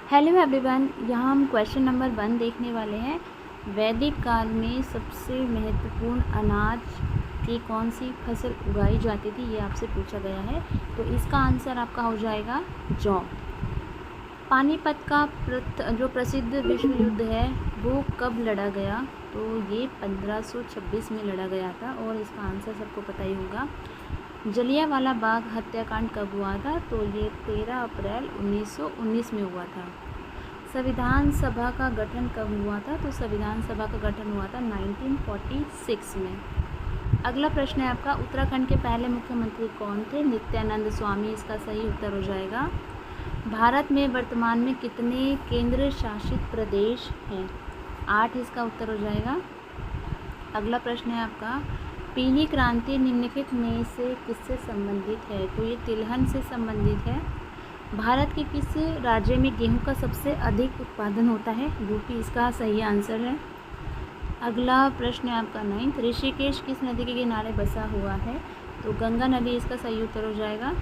Hello everyone, यहाँ हम question number 1 देखने वाले हैं। वैदिक काल में सबसे महत्वपूर्ण अनाज की कौन सी फसल उगाई जाती थी, ये आपसे पूछा गया है। तो इसका आंसर आपका हो जाएगा जौ। पानीपत का जो प्रसिद्ध विश्व युद्ध है वो कब लड़ा गया? तो ये 1526 में लड़ा गया था और इसका आंसर सबको पता ही होगा। जलियांवाला बाग हत्याकांड कब हुआ था? तो ये 13 अप्रैल 1919 में हुआ था। संविधान सभा का गठन कब हुआ था? तो संविधान सभा का गठन हुआ था 1946 में। अगला प्रश्न है आपका, उत्तराखंड के पहले मुख्यमंत्री कौन थे? नित्यानंद स्वामी इसका सही उत्तर हो जाएगा। भारत में वर्तमान में कितने केंद्र शासित प्रदेश हैं? 8 इसका उत्तर हो जाएगा। अगला प्रश्न है आपका, पीली क्रांति निम्नलिखित में से किससे संबंधित है? तो ये तिलहन से संबंधित है। भारत के किस राज्य में गेहूं का सबसे अधिक उत्पादन होता है? यूपी इसका सही आंसर है। अगला प्रश्न है आपका 9, ऋषिकेश किस नदी के किनारे बसा हुआ है? तो गंगा नदी इसका सही उत्तर हो जाएगा।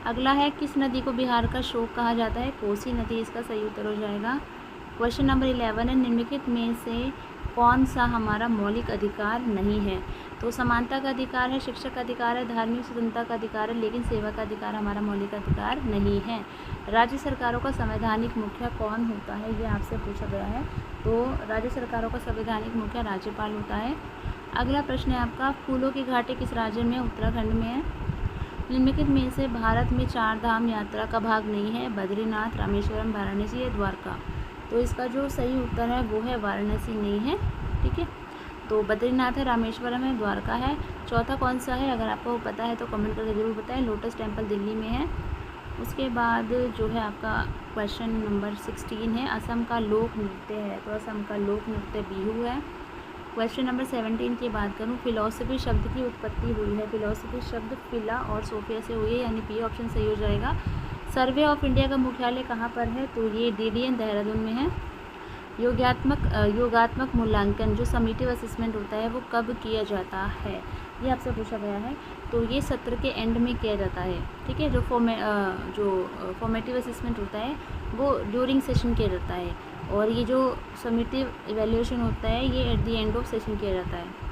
अगला है, किस नदी को बिहार का शोक कहा जाता है? कोसी नदी इसका सही उत्तर हो जाएगा। क्वेश्चन नंबर 11 है, निम्नलिखित में से कौन सा हमारा मौलिक अधिकार नहीं है? तो समानता का अधिकार है, शिक्षा का अधिकार है, धार्मिक स्वतंत्रता का अधिकार है, लेकिन सेवा का अधिकार हमारा मौलिक अधिकार नहीं है। राज्य सरकारों का संवैधानिक मुखिया कौन होता है? ये आपसे पूछा गया है। तो राज्य सरकारों का संवैधानिक मुखिया राज्यपाल होता है। अगला प्रश्न है आपका, फूलों की घाटी किस राज्य में? उत्तराखंड में है। निम्नलिखित में से भारत में 4 धाम यात्रा का भाग नहीं है? बद्रीनाथ, रामेश्वरम, वाराणसी या द्वारका। तो इसका जो सही उत्तर है वो है वाराणसी नहीं है। ठीक है, तो बद्रीनाथ है, रामेश्वरम है, द्वारका है। चौथा कौन सा है? अगर आपको पता है तो कमेंट करके ज़रूर बताएं। लोटस टेम्पल दिल्ली में है। उसके बाद जो है आपका क्वेश्चन नंबर 16 है, असम का लोक नृत्य है। तो असम का लोक नृत्य बिहू है। क्वेश्चन नंबर 17 की बात करूँ, फिलॉसफी शब्द की उत्पत्ति हुई है। फिलॉसफी शब्द फिला और सोफिया से हुई है, यानी बी ऑप्शन सही हो जाएगा। सर्वे ऑफ इंडिया का मुख्यालय कहाँ पर है? तो ये DDN देहरादून में है। योगात्मक मूल्यांकन जो समीटिव असेसमेंट होता है वो कब किया जाता है? ये आपसे पूछा गया है। तो ये सत्र के एंड में किया जाता है। ठीक है, जो फॉर्मेटिव असेसमेंट होता है वो ड्यूरिंग सेशन किया जाता है, और ये जो समीटिव इवैल्यूएशन होता है ये at the end of session किया जाता है।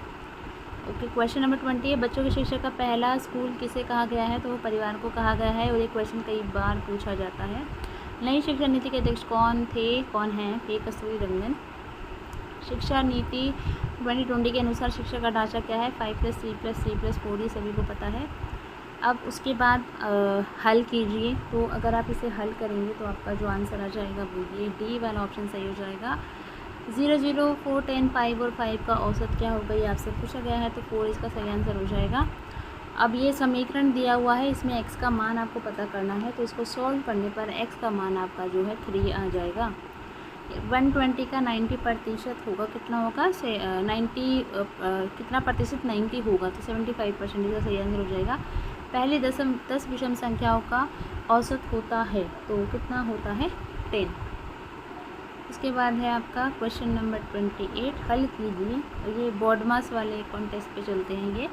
ओके, क्वेश्चन नंबर 20 है, बच्चों की शिक्षा का पहला स्कूल किसे कहा गया है? तो वो परिवार को कहा गया है, और ये क्वेश्चन कई बार पूछा जाता है। नई शिक्षा नीति के अध्यक्ष कौन हैं? के कस्तूरी रंगन। शिक्षा नीति 2020 के अनुसार शिक्षा का ढांचा क्या है? 5+3+3+4, ये सभी को पता है। अब उसके बाद हल कीजिए। तो अगर आप इसे हल करेंगे तो आपका जो आंसर आ जाएगा वो ये डी वाला ऑप्शन सही हो जाएगा। 0, 0, 4, 10, 5 और 5 का औसत क्या होगा, ये आपसे पूछा गया है। तो 4 इसका सही आंसर हो जाएगा। अब ये समीकरण दिया हुआ है, इसमें x का मान आपको पता करना है। तो इसको सॉल्व करने पर x का मान आपका जो है 3 आ जाएगा। 120 का 90% होगा, कितना होगा? 90 कितना प्रतिशत? 90 होगा, तो 75% का सही आंसर हो जाएगा। पहली 10 विषम संख्याओं का औसत होता है, तो कितना होता है? 10। उसके बाद है आपका क्वेश्चन नंबर 28, हल कीजिए। ये बॉडमास वाले कॉन्टेस्ट पे चलते हैं ये।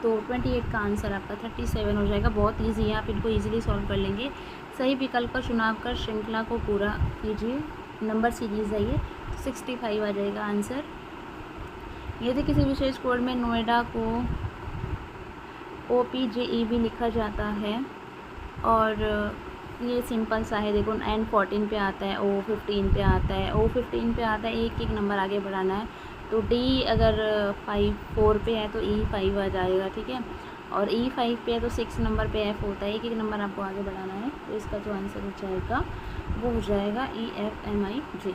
तो 28 का आंसर आपका 37 हो जाएगा। बहुत इजी है, आप इनको इजीली सॉल्व कर लेंगे। सही विकल्प का चुनाव कर श्रृंखला को पूरा कीजिए। नंबर सीरीज है ये, 65 आ जाएगा आंसर। यदि किसी विशेष कोड में नोएडा को OPJEB लिखा जाता है, और ये सिंपल सा है, देखो N14 पे आता है, O15 पे आता है, O15 पे आता है, एक नंबर आगे बढ़ाना है। तो D अगर 4 पे है तो E5 आ जाएगा। ठीक है, और E5 पे है तो 6 नंबर पे F होता है, एक नंबर आपको आगे बढ़ाना है। तो इसका जो आंसर हो जाएगा वो हो जाएगा EFMIJ।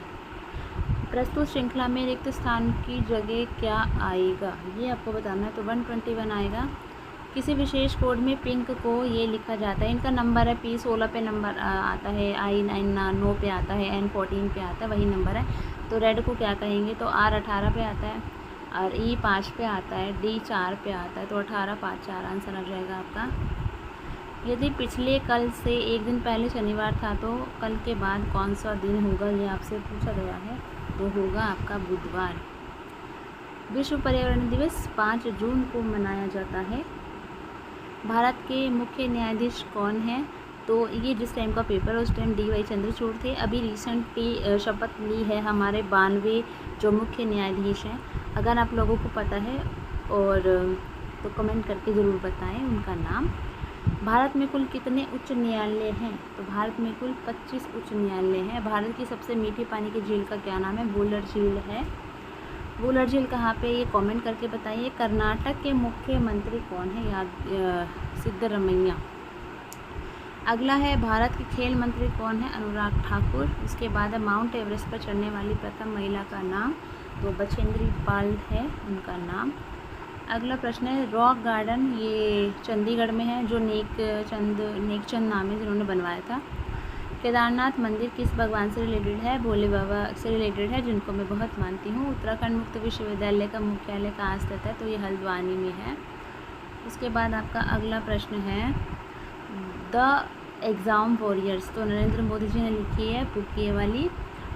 प्रस्तुत श्रृंखला में रिक्त स्थान की जगह क्या आएगा, ये आपको बताना है। तो 121 आएगा। किसी विशेष कोड में पिंक को ये लिखा जाता है, इनका नंबर है P16 पे नंबर आता है, I9 पे आता है, N14 पे आता है, वही नंबर है। तो रेड को क्या कहेंगे? तो R18 पे आता है, और E5 पे आता है, D4 पे आता है। तो 18, 5, 4 आंसर आ जाएगा आपका। यदि पिछले कल से एक दिन पहले शनिवार था तो कल के बाद कौन सा दिन होगा, ये आपसे पूछा गया है। तो होगा आपका बुधवार। विश्व पर्यावरण दिवस 5 जून को मनाया जाता है। भारत के मुख्य न्यायाधीश कौन है? तो ये जिस टाइम का पेपर है उस टाइम DY चंद्रचूड़ थे। अभी रिसेंटली शपथ ली है हमारे 92 जो मुख्य न्यायाधीश हैं। अगर आप लोगों को पता है और तो कमेंट करके ज़रूर बताएं उनका नाम। भारत में कुल कितने उच्च न्यायालय हैं? तो भारत में कुल 25 उच्च न्यायालय हैं। भारत की सबसे मीठे पानी की झील का क्या नाम है? वुलर झील है। वुलर झील कहाँ पे, ये कमेंट करके बताइए। कर्नाटक के मुख्यमंत्री कौन है? याद सिद्धरमैया। अगला है भारत के खेल मंत्री कौन है? अनुराग ठाकुर। उसके बाद है माउंट एवरेस्ट पर चढ़ने वाली प्रथम महिला का नाम, तो बछेंद्री पाल है उनका नाम। अगला प्रश्न है रॉक गार्डन, ये चंडीगढ़ में है, जो नेकचंद नाम है जिन्होंने बनवाया था। केदारनाथ मंदिर किस भगवान से रिलेटेड है? भोले बाबा से रिलेटेड है, जिनको मैं बहुत मानती हूँ। उत्तराखंड मुक्त विश्वविद्यालय का मुख्यालय कहाँ स्थित है? तो ये हल्द्वानी में है। उसके बाद आपका अगला प्रश्न है द एग्ज़ाम वॉरियर्स, तो नरेंद्र मोदी जी ने लिखी है बुक ये वाली।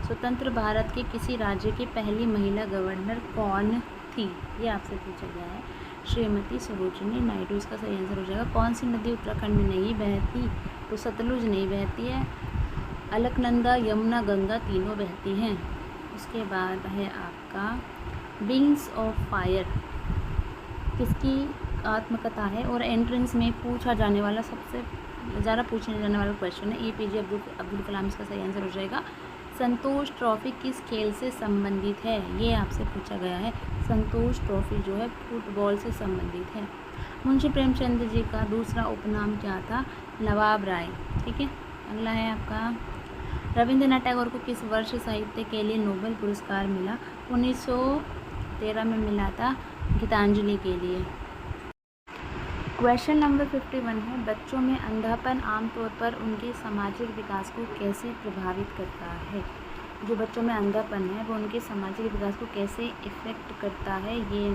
स्वतंत्र भारत के किसी राज्य की पहली महिला गवर्नर कौन थी? ये आपसे पूछा गया है। श्रीमती सरोजिनी नायडू इसका सही आंसर हो जाएगा। कौन सी नदी उत्तराखंड में नहीं बहती? तो सतलुज नहीं बहती है। अलकनंदा, यमुना, गंगा तीनों बहती हैं। उसके बाद है आपका विंग्स ऑफ फायर किसकी आत्मकथा है? और एंट्रेंस में पूछा जाने वाला सबसे ज़्यादा पूछने जाने वाला क्वेश्चन है। APJ अब्दुल कलाम इसका सही आंसर हो जाएगा। संतोष ट्रॉफी किस खेल से संबंधित है? ये आपसे पूछा गया है। संतोष ट्रॉफी जो है फुटबॉल से संबंधित है। मुंशी प्रेमचंद जी का दूसरा उपनाम क्या था? नवाब राय। ठीक है। अगला है आपका रविंद्रनाथ टैगोर को किस वर्ष साहित्य के लिए नोबेल पुरस्कार मिला? 1913 में मिला था गीतांजलि के लिए। क्वेश्चन नंबर 51 है बच्चों में अंधापन आमतौर पर उनके सामाजिक विकास को कैसे प्रभावित करता है? जो बच्चों में अंधापन है वो उनके सामाजिक विकास को कैसे इफ़ेक्ट करता है, ये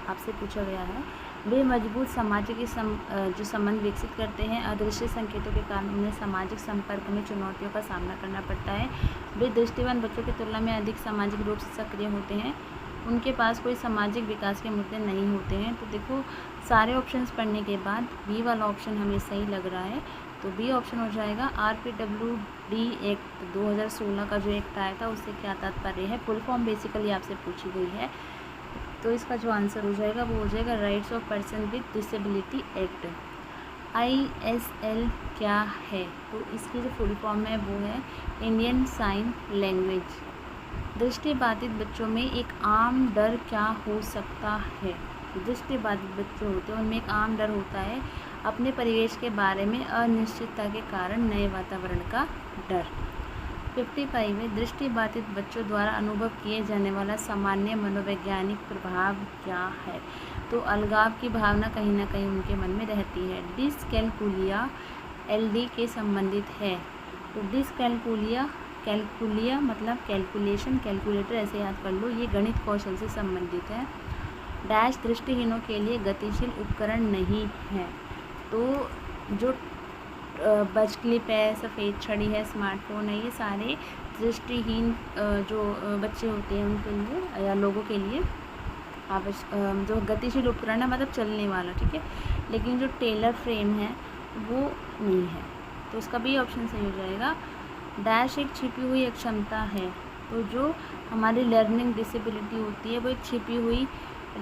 आपसे पूछा गया है। वे मजबूत सामाजिक जो संबंध विकसित करते हैं। अदृश्य संकेतों के कारण उन्हें सामाजिक संपर्क में चुनौतियों का सामना करना पड़ता है। वे दृष्टिवान बच्चों की तुलना में अधिक सामाजिक रूप से सक्रिय होते हैं। उनके पास कोई सामाजिक विकास के मुद्दे नहीं होते हैं। तो देखो सारे ऑप्शंस पढ़ने के बाद बी वाला ऑप्शन हमें सही लग रहा है, तो बी ऑप्शन हो जाएगा। RPWD एक्ट 2016 का जो एक्ट आया था उससे क्या तात्पर्य है? फुल फॉर्म बेसिकली आपसे पूछी गई है, तो इसका जो आंसर हो जाएगा वो हो जाएगा rights of person with disability act. ISL क्या है? तो इसकी जो फुल फॉर्म है वो है इंडियन साइन लैंग्वेज। दृष्टिबाधित बच्चों में एक आम डर क्या हो सकता है? दृष्टिबाधित बच्चे होते हैं उनमें एक आम डर होता है अपने परिवेश के बारे में अनिश्चितता के कारण नए वातावरण का डर। 55 में दृष्टिबाधित बच्चों द्वारा अनुभव किए जाने वाला सामान्य मनोवैज्ञानिक प्रभाव क्या है? तो अलगाव की भावना कहीं ना कहीं उनके मन में रहती है। डिसकैलकुलिया LD के संबंधित है। तो कैलकुलिया मतलब कैलकुलेशन, कैलकुलेटर ऐसे याद कर लो, ये गणित कौशल से संबंधित है। डैश दृष्टिहीनों के लिए गतिशील उपकरण नहीं है। तो जो बज क्लिप है, सफ़ेद छड़ी है, स्मार्टफोन है, ये सारे दृष्टिहीन जो बच्चे होते हैं उनके लिए या लोगों के लिए जो गतिशील उपकरण है मतलब चलने वाला, ठीक है। लेकिन जो टेलर फ्रेम है वो नहीं है, तो उसका भी ऑप्शन सही हो जाएगा। डैश एक छिपी हुई अक्षमता है। तो जो हमारी लर्निंग डिसेबिलिटी होती है वो एक छिपी हुई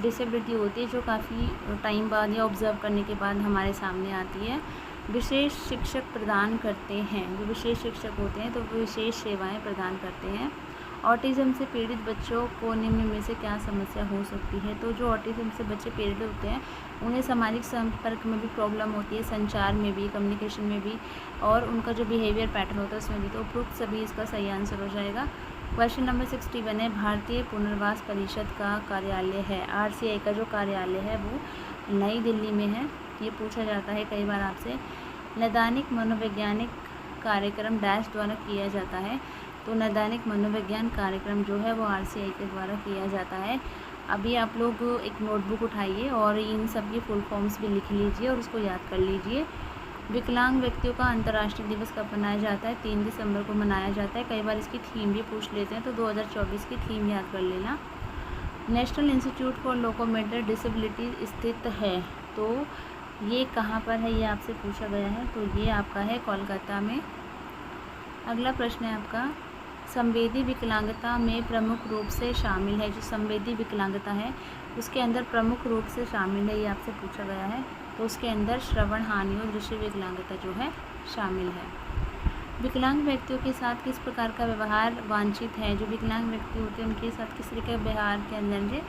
डिसेबिलिटी होती है जो काफ़ी टाइम बाद या ऑब्ज़र्व करने के बाद हमारे सामने आती है। विशेष शिक्षक प्रदान करते हैं, जो विशेष शिक्षक होते हैं तो वो विशेष सेवाएं प्रदान करते हैं। ऑटिज़म से पीड़ित बच्चों को निम्न में से क्या समस्या हो सकती है? तो जो ऑटिज़म से बच्चे पीड़ित होते हैं उन्हें सामाजिक संपर्क में भी प्रॉब्लम होती है, संचार में भी, कम्युनिकेशन में भी, और उनका जो बिहेवियर पैटर्न होता है उसमें भी। तो उपरोक्त सभी इसका सही आंसर हो जाएगा। क्वेश्चन नंबर 61 है भारतीय पुनर्वास परिषद का कार्यालय है। RCI का जो कार्यालय है वो नई दिल्ली में है। ये पूछा जाता है कई बार आपसे। नैदानिक मनोवैज्ञानिक कार्यक्रम डैश द्वारा किया जाता है। तो नैदानिक मनोविज्ञान कार्यक्रम जो है वो RCI के द्वारा किया जाता है। अभी आप लोग एक नोटबुक उठाइए और इन सब की फुल फॉर्म्स भी लिख लीजिए और उसको याद कर लीजिए। विकलांग व्यक्तियों का अंतर्राष्ट्रीय दिवस कब मनाया जाता है? 3 दिसंबर को मनाया जाता है। कई बार इसकी थीम भी पूछ लेते हैं, तो 2024 की थीम याद कर लेना। National institute for locomotor disability स्थित है। तो ये कहाँ पर है, ये आपसे पूछा गया है, तो ये आपका है कोलकाता में। अगला प्रश्न है आपका, संवेदी विकलांगता में प्रमुख रूप से शामिल है, जो संवेदी विकलांगता है उसके अंदर प्रमुख रूप से शामिल है, ये आपसे पूछा गया है। तो उसके अंदर श्रवण हानि और दृश्य विकलांगता जो है शामिल है। विकलांग व्यक्तियों के साथ किस प्रकार का व्यवहार वांछित है, जो विकलांग व्यक्ति होते हैं उनके साथ किस तरह का व्यवहार के अंदर,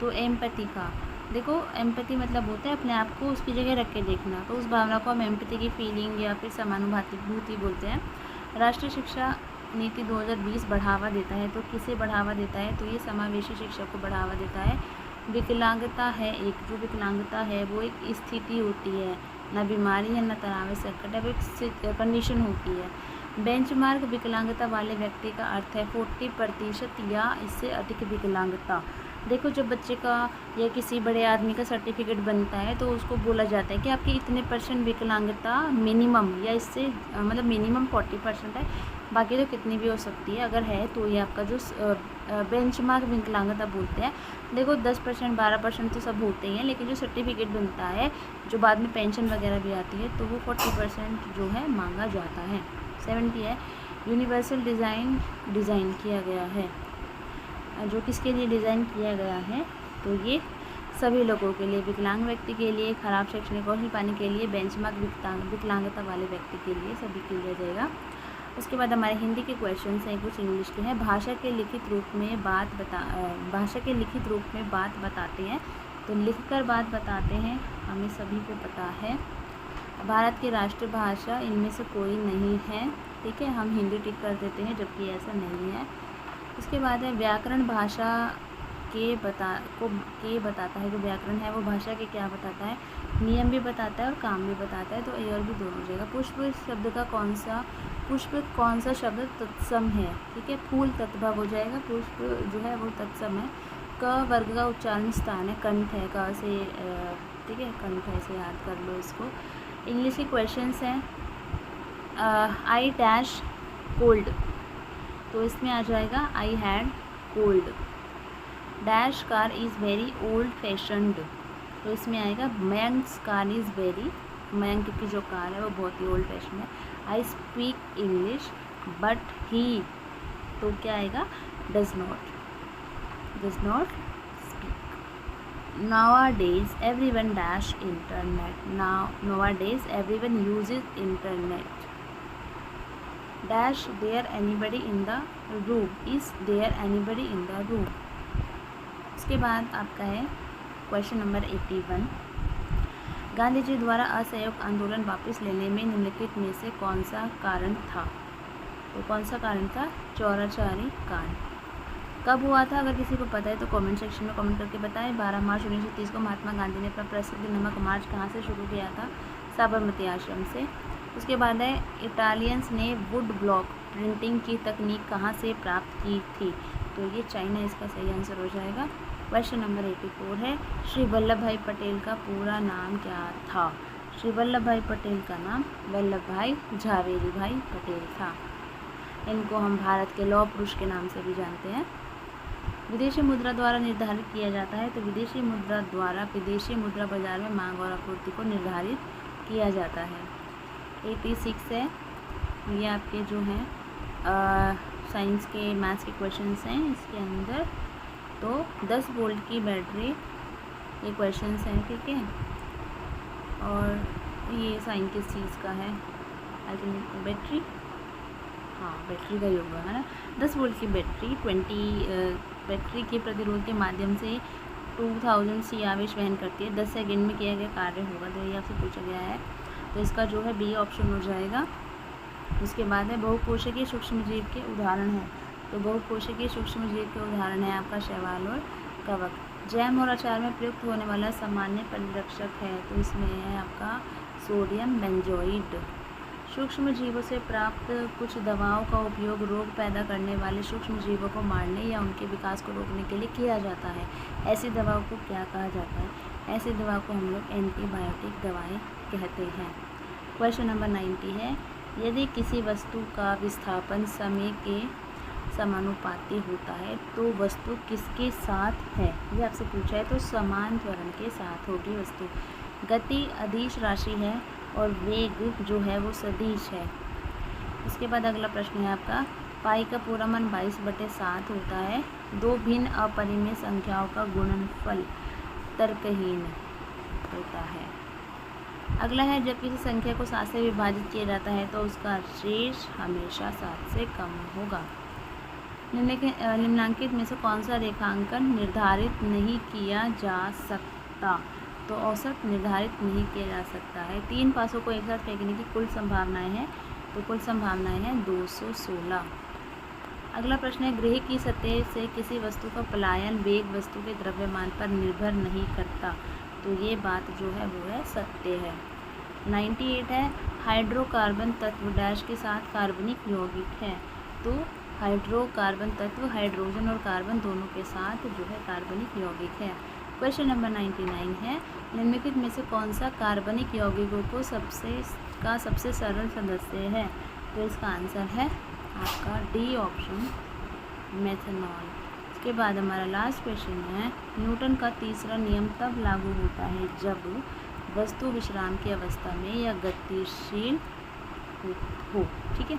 तो एम्पैथी का। देखो एम्पैथी मतलब होता है अपने आप को उसकी जगह रख के देखना, तो उस भावना को हम एम्पैथी की फीलिंग या फिर समानुभूति बोलते हैं। राष्ट्रीय शिक्षा नीति 2020 बढ़ावा देता है, तो किसे बढ़ावा देता है, तो ये समावेशी शिक्षा को बढ़ावा देता है। विकलांगता है एक, जो विकलांगता है वो एक स्थिति होती है, ना बीमारी है ना तनाव संकट है, वो एक कंडीशन होती है। बेंचमार्क विकलांगता वाले व्यक्ति का अर्थ है 40% या इससे अधिक विकलांगता। देखो जब बच्चे का या किसी बड़े आदमी का सर्टिफिकेट बनता है तो उसको बोला जाता है कि आपकी इतने % विकलांगता मिनिमम, या इससे मतलब मिनिमम 40% है, बाकी तो कितनी भी हो सकती है, अगर है तो ये आपका जो बेंचमार्क विकलांगता बोलते हैं। देखो 10% 12% तो सब होते ही हैं, लेकिन जो सर्टिफिकेट बनता है जो बाद में पेंशन वगैरह भी आती है तो वो 40% जो है मांगा जाता है। 70 है, यूनिवर्सल डिज़ाइन किया गया है, जो किसके लिए डिज़ाइन किया गया है, तो ये सभी लोगों के लिए, विकलांग व्यक्ति के लिए, खराब शैक्षणिक कौशल पाने के लिए, बेंचमार्क विकलांगता वाले व्यक्ति के लिए, सभी के लिए जाएगा। उसके बाद हमारे हिंदी के क्वेश्चन हैं, कुछ इंग्लिश के हैं। भाषा के लिखित रूप में बात बताते हैं, तो लिखकर बात बताते हैं, हमें सभी को पता है। भारत की राष्ट्रीय भाषा इनमें से कोई नहीं है, ठीक है, हम हिंदी टिक कर देते हैं जबकि ऐसा नहीं है। उसके बाद है व्याकरण भाषा के बताता है, जो व्याकरण है वो भाषा के क्या बताता है, नियम भी बताता है और काम भी बताता है, तो ए और भी दोनों हो जाएगा। पुष्प कौन सा शब्द तत्सम है, ठीक है, फूल तत्भव हो जाएगा, पुष्प जो है वो तत्सम है। क वर्ग का उच्चारण स्थान है, कंठ है, क से ठीक है, कंठ है, से याद कर लो इसको। इंग्लिश के क्वेश्चंस हैं, आई डैश कोल्ड, तो इसमें आ जाएगा I had cold. Dash car is very old fashioned, तो इसमें आएगा मैंक्स कार इज़ वेरी, मैंक की जो कार है वो बहुत ही ओल्ड फैशन है। I speak English but he, तो क्या आएगा, does not speak. Nowadays everyone dash internet, nowadays everyone uses internet. Dash there anybody in the room, is there anybody in the room. उसके बाद आपका है क्वेश्चन नंबर 81, गांधी जी द्वारा असहयोग आंदोलन वापस लेने में निम्नलिखित में से कौन सा कारण था, तो कौन सा कारण था, चौराचारी कांड। कब हुआ था, अगर किसी को पता है तो कमेंट सेक्शन में कमेंट करके बताएं। 12 मार्च 1930 को महात्मा गांधी ने अपना प्रसिद्ध नमक मार्च कहाँ से शुरू किया था, साबरमती आश्रम से। उसके बाद है इटालियंस ने वुड ब्लॉक प्रिंटिंग की तकनीक कहाँ से प्राप्त की थी, तो ये चाइना इसका सही आंसर हो जाएगा। क्वेश्चन नंबर 84 है, श्री वल्लभ भाई पटेल का पूरा नाम क्या था, श्री वल्लभ भाई पटेल का नाम वल्लभ भाई झावेरी भाई पटेल था। इनको हम भारत के लौह पुरुष के नाम से भी जानते हैं। विदेशी मुद्रा द्वारा निर्धारित किया जाता है, तो विदेशी मुद्रा द्वारा विदेशी मुद्रा बाजार में मांग और आपूर्ति को निर्धारित किया जाता है। 86 है, ये आपके जो हैं साइंस के मैथ्स के क्वेश्चंस हैं इसके अंदर, तो 10 वोल्ट की बैटरी ये क्वेश्चंस हैं, ठीक है, और ये साइन किस चीज़ का है, आई थिंक बैटरी, हाँ बैटरी का ही होगा, है ना। 10 वोल्ट की बैटरी बैटरी के प्रतिरोध के माध्यम से 2000 सी आवेश वहन करती है, 10 सेकेंड में किया गया कार्य होगा, तो ये आपसे पूछा गया है, तो इसका जो है बी ऑप्शन हो जाएगा। उसके बाद है बहुकोशिकीय सूक्ष्म जीव के उदाहरण हैं, तो बहुकोशिकीय सूक्ष्म जीव के उदाहरण है आपका शैवाल और कवक। जैम और अचार में प्रयुक्त होने वाला सामान्य परिरक्षक है, तो इसमें है आपका सोडियम बेंजोइड। सूक्ष्म जीवों से प्राप्त कुछ दवाओं का उपयोग रोग पैदा करने वाले सूक्ष्म जीवों को मारने या उनके विकास को रोकने के लिए किया जाता है। ऐसी दवाओं को क्या कहा जाता है, ऐसी दवाओं को हम लोग एंटीबायोटिक दवाएं कहते हैं। क्वेश्चन नंबर 90 है, यदि किसी वस्तु का विस्थापन समय के समानुपाती होता है तो वस्तु किसके साथ है, ये आपसे पूछा है, तो समान त्वरण के साथ होगी वस्तु। गति अदिश राशि है और वेग जो है वो सदिश है। इसके बाद अगला प्रश्न है आपका, पाई का पूरा मान 22/7 होता है। दो भिन्न अपरिमेय संख्याओं का गुणनफल तर्कहीन होता है। अगला है, जब किसी संख्या को 7 से विभाजित किया जाता है तो उसका शेष हमेशा 7 से कम होगा। निम्नलिखित में से कौन सा रेखांकन निर्धारित नहीं किया जा सकता? तो औसत निर्धारित नहीं किया जा सकता है। 3 पासों को एक साथ फेंकने की कुल संभावनाएं हैं, तो कुल संभावनाएं हैं 216। अगला प्रश्न है, गृह की सतह से किसी वस्तु का पलायन वेग वस्तु के द्रव्यमान पर निर्भर नहीं करता। तो ये बात जो है वो है सत्य है। 98 है, हाइड्रोकार्बन तत्व डैश के साथ कार्बनिक यौगिक है। तो हाइड्रोकार्बन तत्व हाइड्रोजन और कार्बन दोनों के साथ जो है कार्बनिक यौगिक है। क्वेश्चन नंबर 99 है, निम्नलिखित में से कौन सा कार्बनिक यौगिकों को सबसे सरल सदस्य है? तो इसका आंसर है आपका डी ऑप्शन, मेथनॉल। इसके बाद हमारा लास्ट क्वेश्चन है, न्यूटन का तीसरा नियम तब लागू होता है जब वस्तु विश्राम की अवस्था में या गतिशील हो। ठीक है।